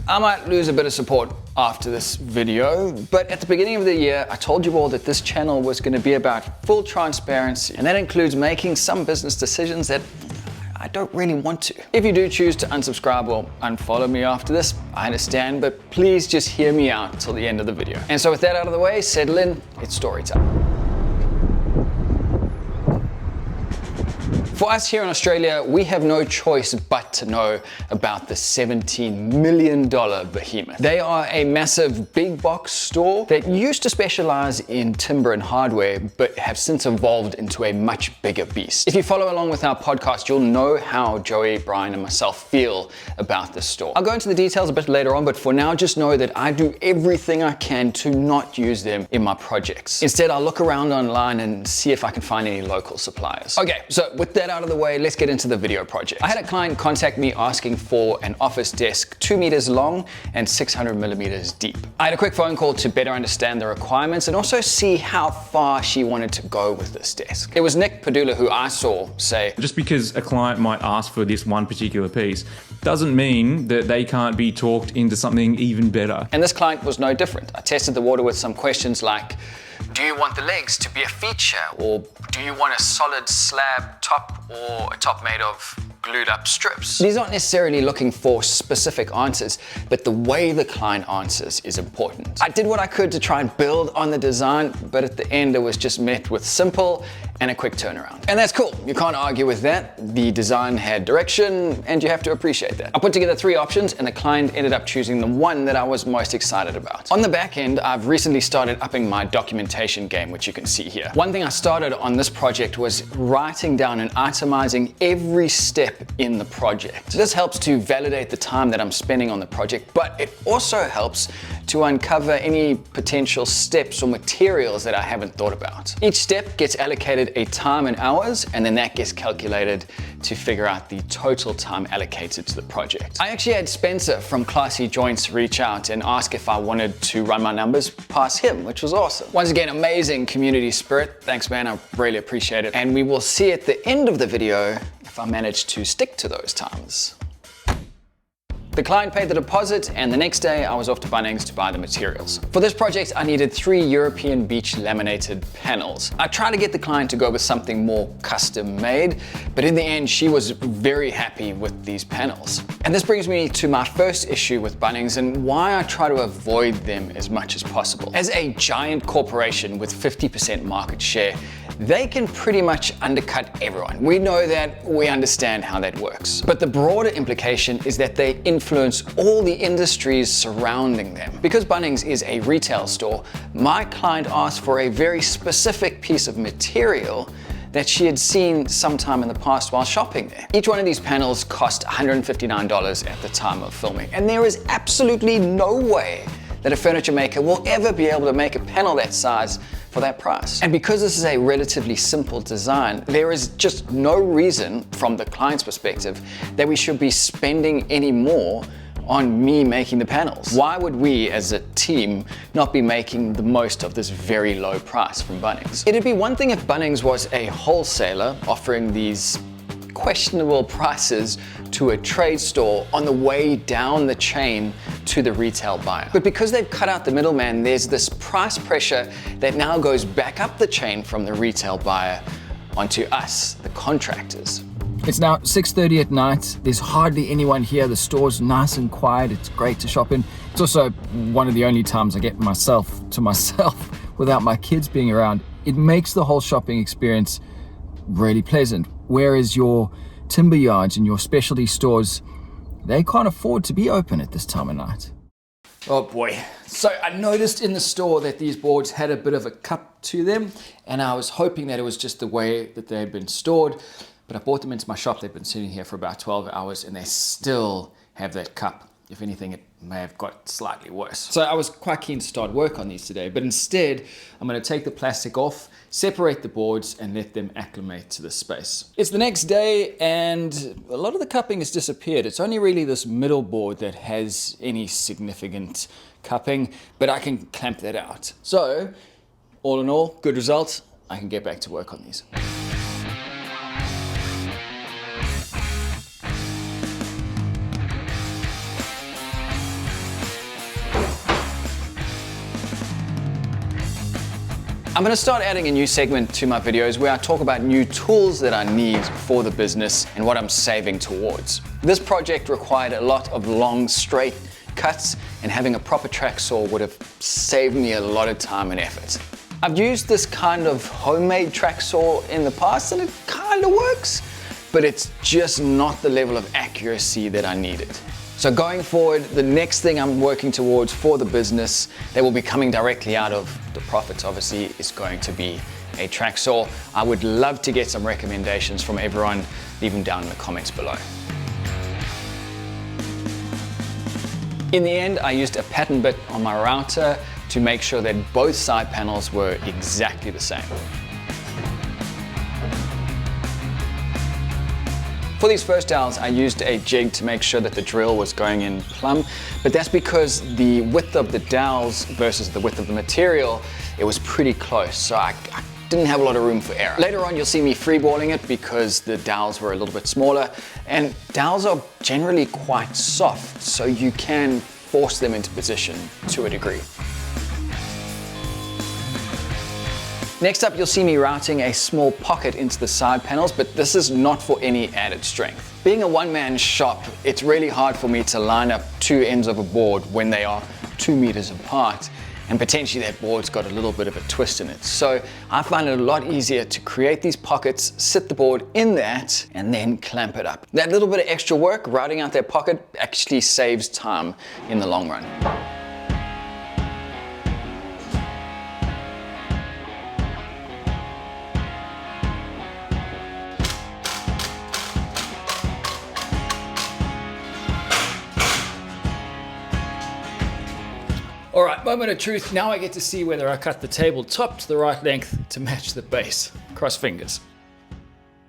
I might lose a bit of support after this video, but at the beginning of the year, I told you all that this channel was going to be about full transparency, and that includes making some business decisions that I don't really want to. If you do choose to unsubscribe or unfollow me after this, I understand, but please just hear me out till the end of the video. And so with that out of the way, settle in, it's story time. For us here in Australia, we have no choice but to know about the $17 million behemoth. They are a massive big box store that used to specialize in timber and hardware, but have since evolved into a much bigger beast. If you follow along with our podcast, you'll know how Joey, Brian, and myself feel about this store. I'll go into the details a bit later on, but for now, just know that I do everything I can to not use them in my projects. Instead, I'll look around online and see if I can find any local suppliers. Okay, so with that out of the way, let's get into the video project. I had a client contact me asking for an office desk 2 meters long and 600 millimeters deep. I had a quick phone call to better understand the requirements and also see how far she wanted to go with this desk. It was Nick Padula who I saw say, just because a client might ask for this one particular piece doesn't mean that they can't be talked into something even better. And this client was no different. I tested the water with some questions like, do you want the legs to be a feature, or do you want a solid slab top or a top made of glued up strips? These aren't necessarily looking for specific answers, but the way the client answers is important. I did what I could to try and build on the design, but at the end it was just met with simple and a quick turnaround. And that's cool, you can't argue with that. The design had direction and you have to appreciate that. I put together 3 options and the client ended up choosing the one that I was most excited about. On the back end, I've recently started upping my documentation game, which you can see here. One thing I started on this project was writing down and itemizing every step in the project. This helps to validate the time that I'm spending on the project, but it also helps to uncover any potential steps or materials that I haven't thought about. Each step gets allocated a time in hours, and then that gets calculated to figure out the total time allocated to the project. I actually had Spencer from Classy Joints reach out and ask if I wanted to run my numbers past him, which was awesome. Once again, amazing community spirit. Thanks, man, I really appreciate it. And we will see at the end of the video if I manage to stick to those times. The client paid the deposit, and the next day I was off to Bunnings to buy the materials. For this project, I needed 3 European beach laminated panels. I tried to get the client to go with something more custom made, but in the end, she was very happy with these panels. And this brings me to my first issue with Bunnings and why I try to avoid them as much as possible. As a giant corporation with 50% market share, they can pretty much undercut everyone. We know that, we understand how that works. But the broader implication is that they influence all the industries surrounding them. Because Bunnings is a retail store, my client asked for a very specific piece of material that she had seen sometime in the past while shopping there. Each one of these panels cost $159 at the time of filming, and there is absolutely no way that a furniture maker will ever be able to make a panel that size for that price. And because this is a relatively simple design, there is just no reason from the client's perspective that we should be spending any more on me making the panels. Why would we as a team not be making the most of this very low price from Bunnings? It'd be one thing if Bunnings was a wholesaler offering these questionable prices to a trade store on the way down the chain to the retail buyer. But because they've cut out the middleman, there's this price pressure that now goes back up the chain from the retail buyer onto us, the contractors. It's now 6:30 at night. There's hardly anyone here. The store's nice and quiet. It's great to shop in. It's also one of the only times I get myself to myself without my kids being around. It makes the whole shopping experience really pleasant. Whereas your timber yards and your specialty stores, they can't afford to be open at this time of night. Oh boy. So I noticed in the store that these boards had a bit of a cup to them, and I was hoping that it was just the way that they had been stored, but I brought them into my shop. They've been sitting here for about 12 hours and they still have that cup. If anything, it may have got slightly worse. So I was quite keen to start work on these today, but instead I'm going to take the plastic off, separate the boards and let them acclimate to the space. It's the next day and a lot of the cupping has disappeared. It's only really this middle board that has any significant cupping, but I can clamp that out. So all in all, good result. I can get back to work on these. I'm gonna start adding a new segment to my videos where I talk about new tools that I need for the business and what I'm saving towards. This project required a lot of long, straight cuts, and having a proper track saw would have saved me a lot of time and effort. I've used this kind of homemade track saw in the past and it kind of works, but it's just not the level of accuracy that I needed. So going forward, the next thing I'm working towards for the business that will be coming directly out of the profits obviously is going to be a track saw. I would love to get some recommendations from everyone. Leave them down in the comments below. In the end, I used a pattern bit on my router to make sure that both side panels were exactly the same. For these first dowels, I used a jig to make sure that the drill was going in plumb, but that's because the width of the dowels versus the width of the material, it was pretty close, so I didn't have a lot of room for error. Later on, you'll see me freeballing it because the dowels were a little bit smaller, and dowels are generally quite soft, so you can force them into position to a degree. Next up, you'll see me routing a small pocket into the side panels, but this is not for any added strength. Being a one-man shop, it's really hard for me to line up two ends of a board when they are 2 meters apart, and potentially that board's got a little bit of a twist in it. So I find it a lot easier to create these pockets, sit the board in that, and then clamp it up. That little bit of extra work, routing out that pocket, actually saves time in the long run. All right, moment of truth. Now I get to see whether I cut the table top to the right length to match the base. Cross fingers.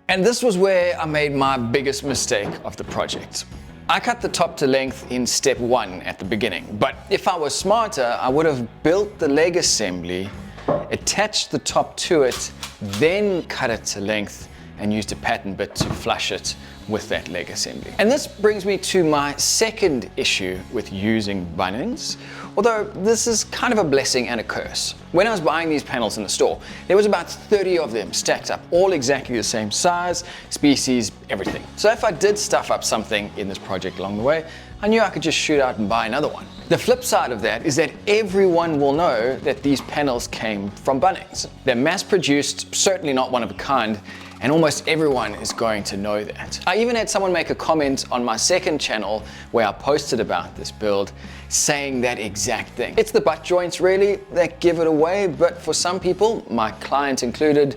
And this was where I made my biggest mistake of the project. I cut the top to length in step 1 at the beginning, but if I was smarter, I would have built the leg assembly, attached the top to it, then cut it to length and used a pattern bit to flush it with that leg assembly. And this brings me to my second issue with using Bunnings, although this is kind of a blessing and a curse. When I was buying these panels in the store, there was about 30 of them stacked up, all exactly the same size, species, everything. So if I did stuff up something in this project along the way, I knew I could just shoot out and buy another one. The flip side of that is that everyone will know that these panels came from Bunnings. They're mass produced, certainly not one of a kind, and almost everyone is going to know that. I even had someone make a comment on my second channel where I posted about this build saying that exact thing. It's the butt joints really that give it away, but for some people, my client included,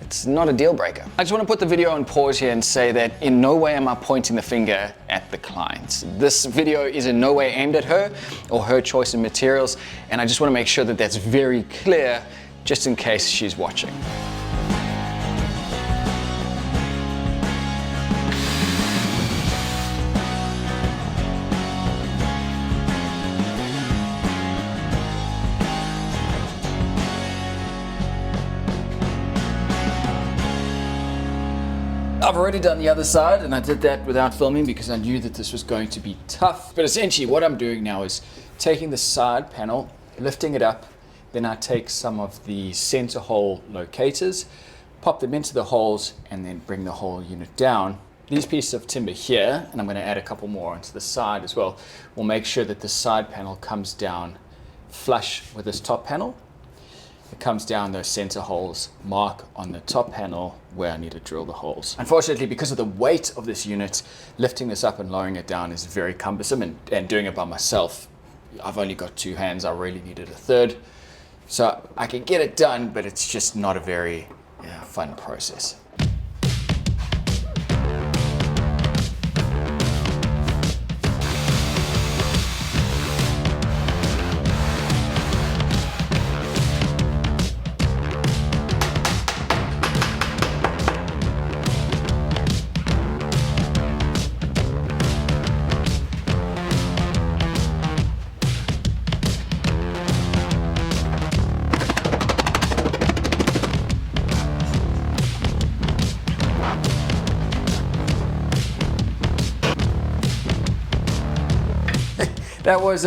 it's not a deal breaker. I just want to put the video on pause here and say that in no way am I pointing the finger at the client. This video is in no way aimed at her or her choice of materials, and I just want to make sure that that's very clear just in case she's watching. I've already done the other side, and I did that without filming because I knew that this was going to be tough. But essentially what I'm doing now is taking the side panel, lifting it up, then I take some of the center hole locators, pop them into the holes, and then bring the whole unit down. These pieces of timber here, and I'm going to add a couple more onto the side as well, will make sure that the side panel comes down flush with this top panel. It comes down those center holes, mark on the top panel where I need to drill the holes. Unfortunately, because of the weight of this unit, lifting this up and lowering it down is very cumbersome, and doing it by myself, I've only got 2 hands, I really needed a third. So I can get it done, but it's just not a very fun process. That was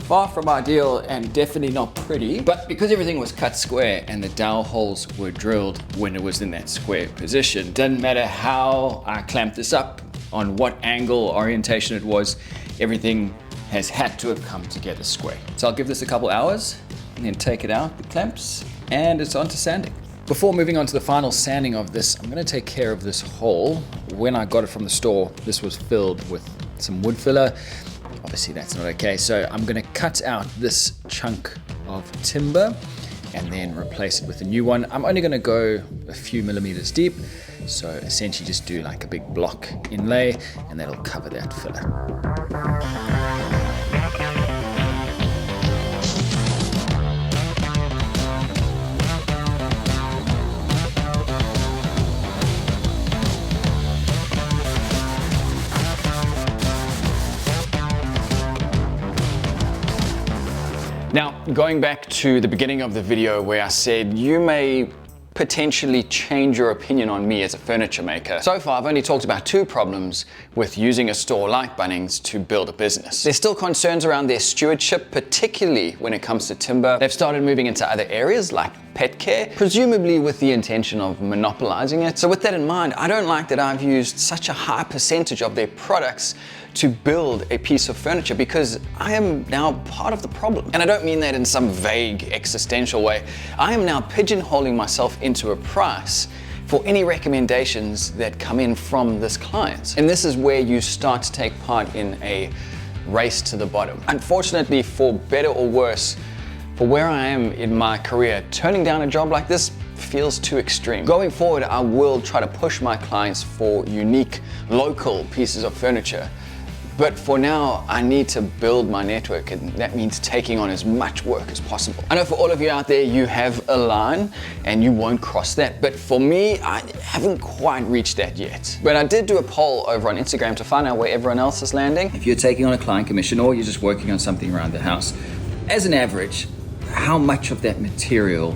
Far from ideal and definitely not pretty, but because everything was cut square and the dowel holes were drilled when it was in that square position, doesn't matter how I clamped this up, on what angle or orientation it was, everything has had to have come together square. So I'll give this a couple hours and then take it out, the clamps, and it's on to sanding. Before moving on to the final sanding of this, I'm gonna take care of this hole. When I got it from the store, this was filled with some wood filler. Obviously that's not okay, so I'm gonna cut out this chunk of timber and then replace it with a new one. I'm only gonna go a few millimeters deep, so essentially just do like a big block inlay and that'll cover that filler. Now, going back to the beginning of the video where I said you may potentially change your opinion on me as a furniture maker. So far, I've only talked about 2 problems with using a store like Bunnings to build a business. There's still concerns around their stewardship, particularly when it comes to timber. They've started moving into other areas like pet care, presumably with the intention of monopolizing it. So with that in mind, I don't like that I've used such a high percentage of their products to build a piece of furniture because I am now part of the problem. And I don't mean that in some vague existential way. I am now pigeonholing myself into a price for any recommendations that come in from this client. And this is where you start to take part in a race to the bottom. Unfortunately, for better or worse, for where I am in my career, turning down a job like this feels too extreme. Going forward, I will try to push my clients for unique, local pieces of furniture. But for now, I need to build my network, and that means taking on as much work as possible. I know for all of you out there, you have a line and you won't cross that. But for me, I haven't quite reached that yet. But I did do a poll over on Instagram to find out where everyone else is landing. If you're taking on a client commission or you're just working on something around the house, as an average, how much of that material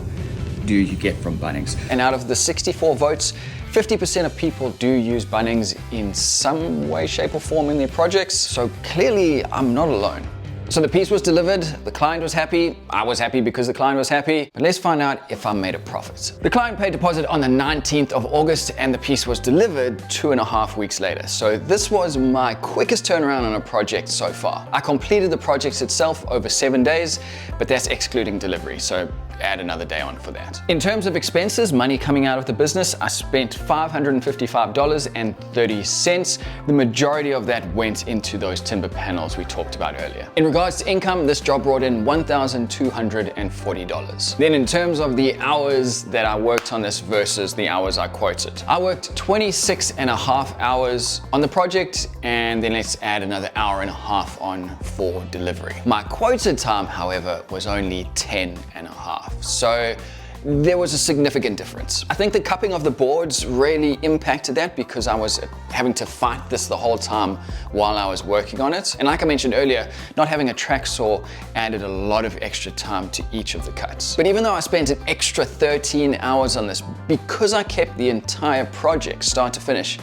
do you get from Bunnings? And out of the 64 votes, 50% of people do use Bunnings in some way, shape or form in their projects. So clearly I'm not alone. So the piece was delivered, the client was happy, I was happy because the client was happy, but let's find out if I made a profit. The client paid deposit on the 19th of August and the piece was delivered 2.5 weeks later. So this was my quickest turnaround on a project so far. I completed the project itself over 7 days, but that's excluding delivery, so add another day on for that. In terms of expenses, money coming out of the business, I spent $555.30. The majority of that went into those timber panels we talked about earlier. In regards to income, this job brought in $1,240. Then in terms of the hours that I worked on this versus the hours I quoted, I worked 26.5 hours on the project, and then let's add another hour and a half on for delivery. My quoted time, however, was only 10.5. So there was a significant difference. I think the cupping of the boards really impacted that because I was having to fight this the whole time while I was working on it. And like I mentioned earlier, not having a track saw added a lot of extra time to each of the cuts. But even though I spent an extra 13 hours on this, because I kept the entire project start to finish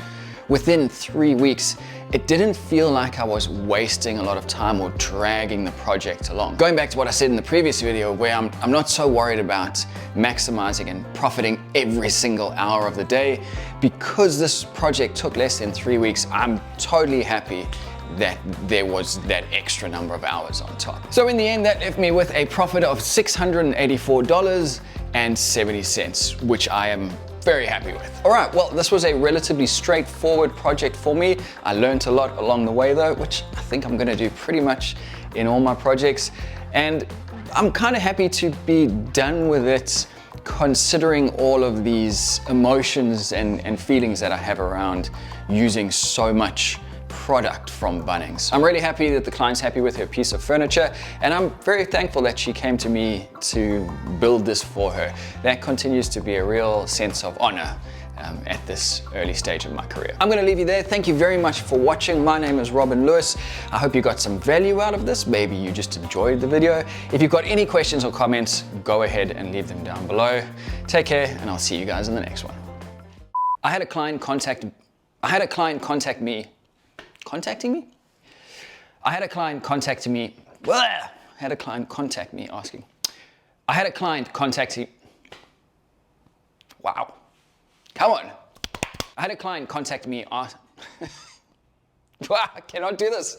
within 3 weeks, it didn't feel like I was wasting a lot of time or dragging the project along. Going back to what I said in the previous video, where I'm not so worried about maximizing and profiting every single hour of the day, because this project took less than 3 weeks, I'm totally happy that there was that extra number of hours on top. So in the end, that left me with a profit of $684.70, which I am very happy with. All right, well, this was a relatively straightforward project for me. I learned a lot along the way though, which I think I'm gonna do pretty much in all my projects. And I'm kind of happy to be done with it, considering all of these emotions and feelings that I have around using so much product from Bunnings. I'm really happy that the client's happy with her piece of furniture, and I'm very thankful that she came to me to build this for her. That continues to be a real sense of honor at this early stage of my career. I'm gonna leave you there. Thank you very much for watching. My name is Robin Lewis. I hope you got some value out of this. Maybe you just enjoyed the video. If you've got any questions or comments, go ahead and leave them down below. Take care, and I'll see you guys in the next one. I had a client contact me. Contacting me? I had a client contacting me. had a client contact me asking. I had a client contacting. Wow. Come on. I had a client contact me. Wow, I cannot do this.